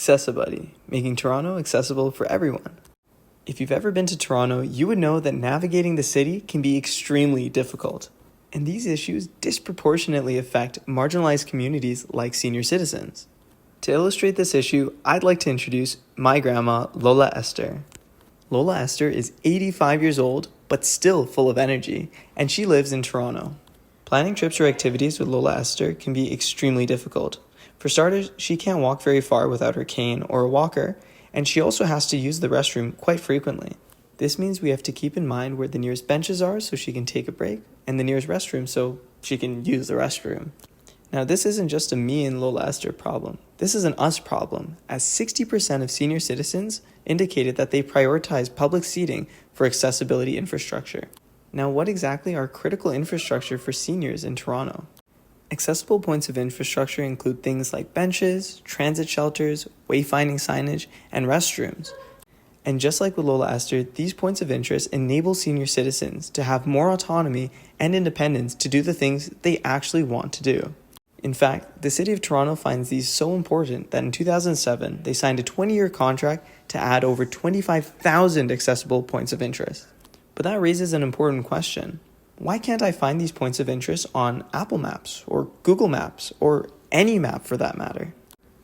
AccessiBuddy, making Toronto accessible for everyone. If you've ever been to Toronto, you would know that navigating the city can be extremely difficult. And these issues disproportionately affect marginalized communities like senior citizens. To illustrate this issue, I'd like to introduce my grandma, Lola Esther. Lola Esther is 85 years old, but still full of energy, and she lives in Toronto. Planning trips or activities with Lola Esther can be extremely difficult. For starters, she can't walk very far without her cane or a walker, and she also has to use the restroom quite frequently. This means we have to keep in mind where the nearest benches are so she can take a break, and the nearest restroom so she can use the restroom. Now, this isn't just a me and Lola Esther problem. This is an us problem, as 60% of senior citizens indicated that they prioritize public seating for accessibility infrastructure. Now, what exactly are critical infrastructure for seniors in Toronto? Accessible points of infrastructure include things like benches, transit shelters, wayfinding signage, and restrooms. And just like with Lola Esther, these points of interest enable senior citizens to have more autonomy and independence to do the things they actually want to do. In fact, the City of Toronto finds these so important that in 2007, they signed a 20-year contract to add over 25,000 accessible points of interest. But that raises an important question. Why can't I find these points of interest on Apple Maps or Google Maps or any map for that matter?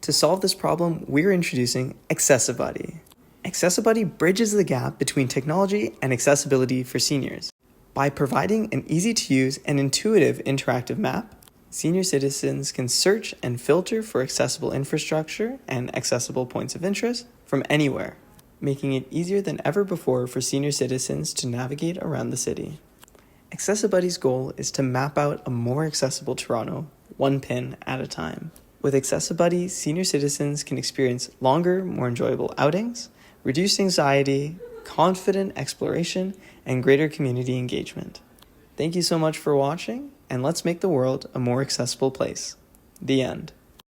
To solve this problem, we're introducing AccessiBuddy. AccessiBuddy bridges the gap between technology and accessibility for seniors. By providing an easy-to-use and intuitive interactive map, senior citizens can search and filter for accessible infrastructure and accessible points of interest from anywhere, making it easier than ever before for senior citizens to navigate around the city. AccessiBuddy's goal is to map out a more accessible Toronto, one pin at a time. With AccessiBuddy, senior citizens can experience longer, more enjoyable outings, reduce anxiety, confident exploration, and greater community engagement. Thank you so much for watching, and let's make the world a more accessible place. The end.